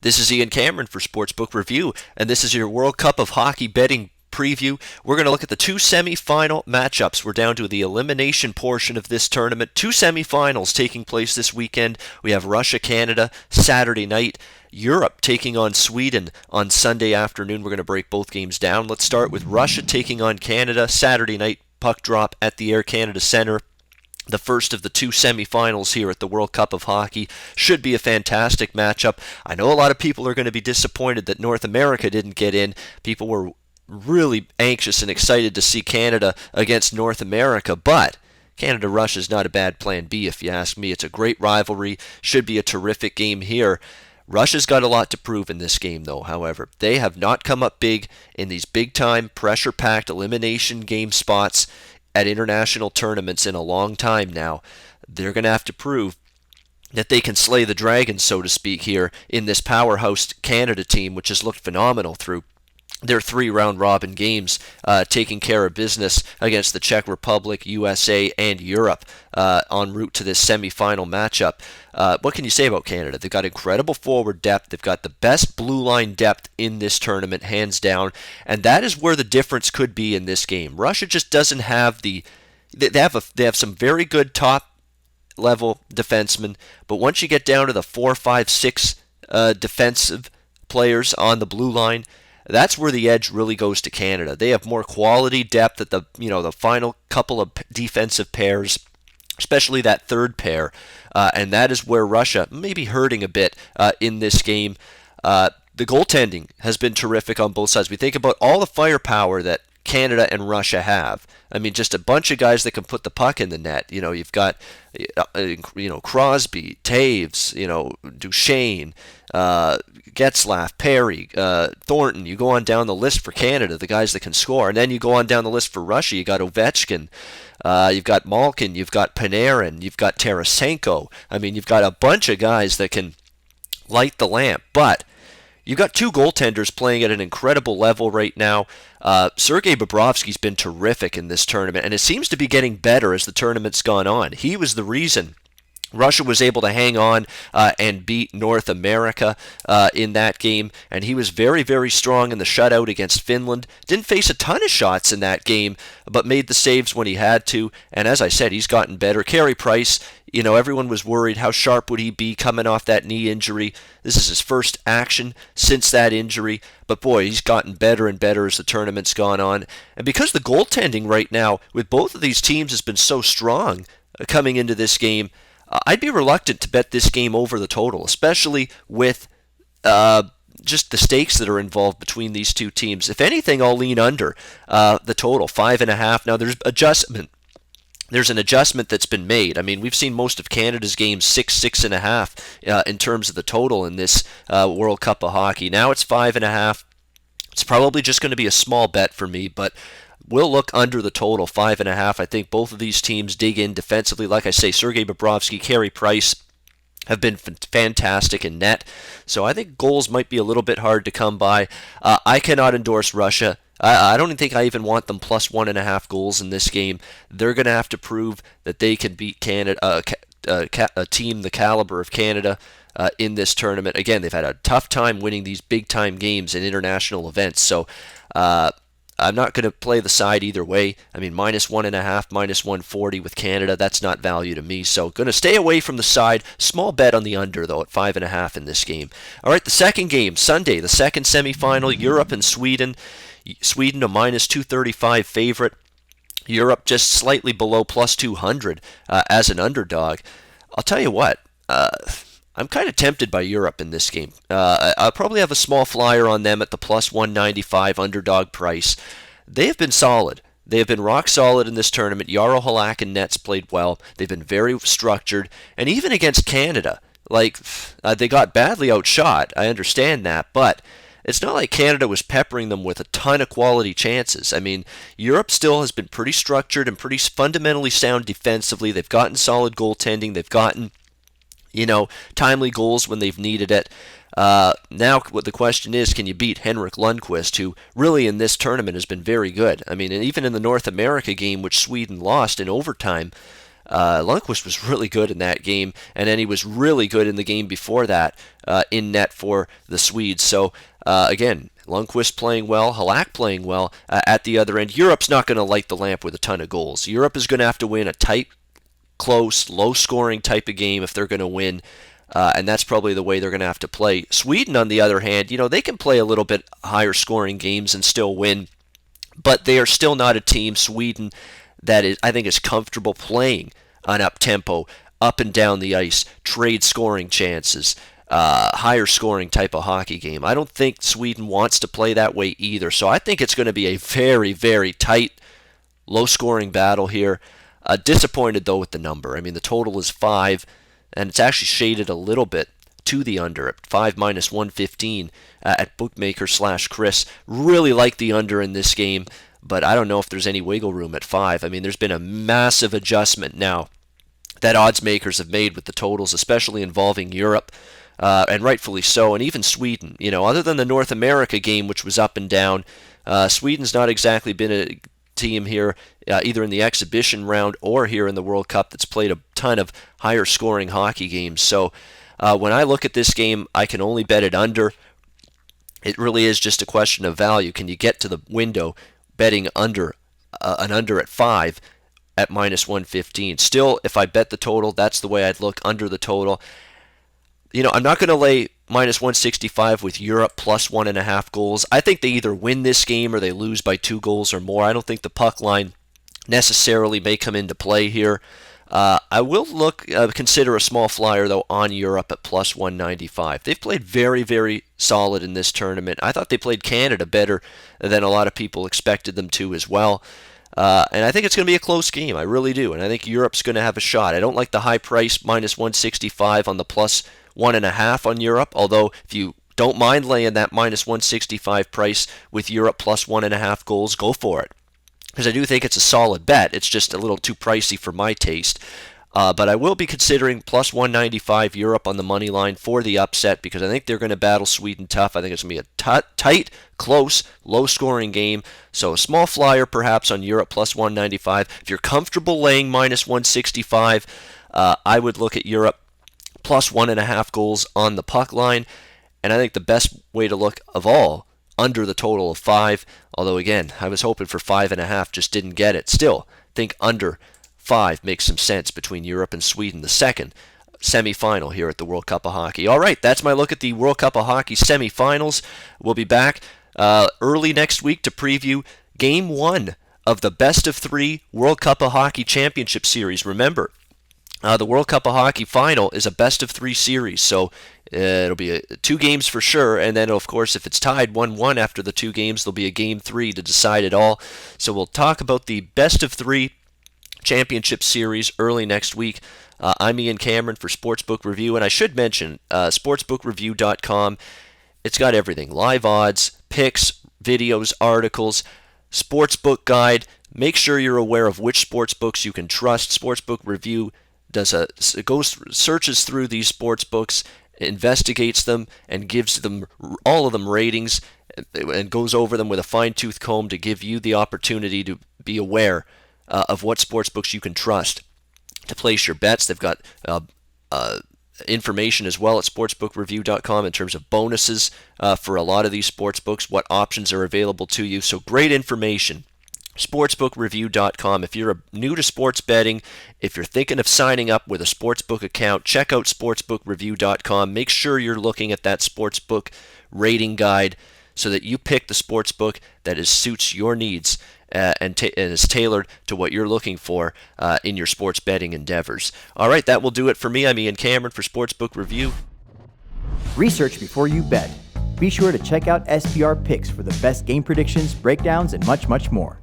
This is Ian Cameron for Sportsbook Review, and this is your World Cup of Hockey betting preview. We're going to look at the two semifinal matchups. We're down to the elimination portion of this tournament. Two semifinals taking place this weekend. We have Russia-Canada Saturday night. Europe taking on Sweden on Sunday afternoon. We're going to break both games down. Let's start with Russia taking on Canada Saturday night. Puck drop at the Air Canada Centre. The first of the two semifinals here at the World Cup of Hockey. Should be a fantastic matchup. I know a lot of people are going to be disappointed that North America didn't get in. People were really anxious and excited to see Canada against North America, but Canada-Russia is not a bad plan B if you ask me. It's a great rivalry. Should be a terrific game here. Russia's got a lot to prove in this game, though, however. They have not come up big in these big-time, pressure-packed elimination game spots at international tournaments in a long time now. They're going to have to prove that they can slay the dragon, so to speak, here in this powerhouse Canada team, which has looked phenomenal through their three round-robin games, taking care of business against the Czech Republic, USA, and Europe en route to this semifinal matchup. What can you say about Canada? They've got incredible forward depth. They've got the best blue line depth in this tournament, hands down, and that is where the difference could be in this game. Russia just doesn't have the. They have some very good top level defensemen, but once you get down to the 4, 5, 6 defensive players on the blue line, that's where the edge really goes to Canada. They have more quality depth at the final couple of defensive pairs, especially that third pair, and that is where Russia may be hurting a bit in this game. The goaltending has been terrific on both sides. We think about all the firepower that Canada and Russia have. I mean, just a bunch of guys that can put the puck in the net. You've got, Crosby, Taves, Duchesne, Getzlaff, Perry, Thornton. You go on down the list for Canada, the guys that can score, and then you go on down the list for Russia. You got Ovechkin, you've got Malkin, you've got Panarin, you've got Tarasenko. I mean, you've got a bunch of guys that can light the lamp, but you've got two goaltenders playing at an incredible level right now. Sergei Bobrovsky's been terrific in this tournament, and it seems to be getting better as the tournament's gone on. He was the reason Russia was able to hang on and beat North America in that game, and he was very, very strong in the shutout against Finland. Didn't face a ton of shots in that game, but made the saves when he had to, and as I said, he's gotten better. Carey Price, everyone was worried how sharp would he be coming off that knee injury. This is his first action since that injury, but boy, he's gotten better and better as the tournament's gone on. And because the goaltending right now with both of these teams has been so strong coming into this game, I'd be reluctant to bet this game over the total, especially with just the stakes that are involved between these two teams. If anything, I'll lean under the total, 5.5. Now, there's adjustment. There's an adjustment that's been made. I mean, we've seen most of Canada's games 6.5 in terms of the total in this World Cup of Hockey. Now it's 5.5. It's probably just going to be a small bet for me, but we'll look under the total, 5.5. I think both of these teams dig in defensively. Like I say, Sergei Bobrovsky, Carey Price have been fantastic in net. So I think goals might be a little bit hard to come by. I cannot endorse Russia. I don't think I even want them plus 1.5 goals in this game. They're going to have to prove that they can beat Canada, a team the caliber of Canada in this tournament. Again, they've had a tough time winning these big-time games in international events. So I'm not going to play the side either way. I mean, minus 1.5, minus 140 with Canada, that's not value to me. So going to stay away from the side. Small bet on the under, though, at 5.5 in this game. All right, the second game, Sunday, the second semifinal, Europe and Sweden. Sweden a minus 235 favorite. Europe just slightly below plus 200 as an underdog. I'll tell you what, I'm kind of tempted by Europe in this game. I'll probably have a small flyer on them at the plus 195 underdog price. They have been solid. They have been rock solid in this tournament. Jaro Halak and Nets played well. They've been very structured. And even against Canada, they got badly outshot. I understand that, but it's not like Canada was peppering them with a ton of quality chances. I mean, Europe still has been pretty structured and pretty fundamentally sound defensively. They've gotten solid goaltending. They've gotten, timely goals when they've needed it. Now, what the question is, can you beat Henrik Lundqvist, who really in this tournament has been very good? I mean, and even in the North America game, which Sweden lost in overtime, Lundqvist was really good in that game, and then he was really good in the game before that in net for the Swedes. So again, Lundqvist playing well, Halak playing well at the other end. Europe's not going to light the lamp with a ton of goals. Europe is going to have to win a tight, close, low-scoring type of game if they're going to win. And that's probably the way they're going to have to play. Sweden, on the other hand, they can play a little bit higher scoring games and still win, but they are still not a team, Sweden, that I think is comfortable playing on up-tempo, up and down the ice, trade scoring chances, higher scoring type of hockey game. I don't think Sweden wants to play that way either. So I think it's going to be a very, very tight, low-scoring battle here. Disappointed, though, with the number. I mean, the total is 5, and it's actually shaded a little bit to the under at 5 minus 115 at bookmaker/Chris. Really like the under in this game, but I don't know if there's any wiggle room at 5. I mean, there's been a massive adjustment now that odds makers have made with the totals, especially involving Europe, and rightfully so, and even Sweden. Other than the North America game, which was up and down, Sweden's not exactly been a team here, either in the exhibition round or here in the World Cup, that's played a ton of higher scoring hockey games. So when I look at this game, I can only bet it under. It really is just a question of value. Can you get to the window betting under an under at 5 at minus 115? Still, if I bet the total, that's the way I'd look, under the total. I'm not going to lay minus 165 with Europe plus 1.5 goals. I think they either win this game or they lose by 2 goals or more. I don't think the puck line necessarily may come into play here. I will consider a small flyer, though, on Europe at plus 195. They've played very, very solid in this tournament. I thought they played Canada better than a lot of people expected them to as well. And I think it's going to be a close game. I really do. And I think Europe's going to have a shot. I don't like the high price, minus 165 on the plus 1.5 on Europe, although if you don't mind laying that minus 165 price with Europe plus 1.5 goals, go for it. Because I do think it's a solid bet. It's just a little too pricey for my taste. But I will be considering plus 195 Europe on the money line for the upset, because I think they're going to battle Sweden tough. I think it's going to be a tight, close, low-scoring game. So a small flyer perhaps on Europe plus 195. If you're comfortable laying minus 165, I would look at Europe plus 1.5 goals on the puck line. And I think the best way to look of all, under the total of 5. Although, again, I was hoping for 5.5, just didn't get it. Still, think under 5 makes some sense between Europe and Sweden, the second semifinal here at the World Cup of Hockey. All right, that's my look at the World Cup of Hockey semifinals. We'll be back early next week to preview Game 1 of the Best of 3 World Cup of Hockey Championship Series. Remember, the World Cup of Hockey final is a best of 3 series, so it'll be 2 games for sure, and then, of course, if it's tied 1-1 after the 2 games, there'll be a Game 3 to decide it all. So we'll talk about the best of 3 championship series early next week. I'm Ian Cameron for Sportsbook Review, and I should mention sportsbookreview.com. It's got everything: live odds, picks, videos, articles, sportsbook guide. Make sure you're aware of which sportsbooks you can trust. Sportsbook Review searches through these sportsbooks, investigates them, and gives them all of them ratings, and goes over them with a fine-tooth comb to give you the opportunity to be aware of what sportsbooks you can trust to place your bets. They've got information as well at sportsbookreview.com in terms of bonuses for a lot of these sportsbooks, what options are available to you. So great information. sportsbookreview.com. If you're new to sports betting, if you're thinking of signing up with a sportsbook account, check out sportsbookreview.com. Make sure you're looking at that sportsbook rating guide so that you pick the sportsbook that suits your needs and is tailored to what you're looking for in your sports betting endeavors. All right, that will do it for me. I'm Ian Cameron for Sportsbook Review. Research before you bet. Be sure to check out SBR Picks for the best game predictions, breakdowns, and much, much more.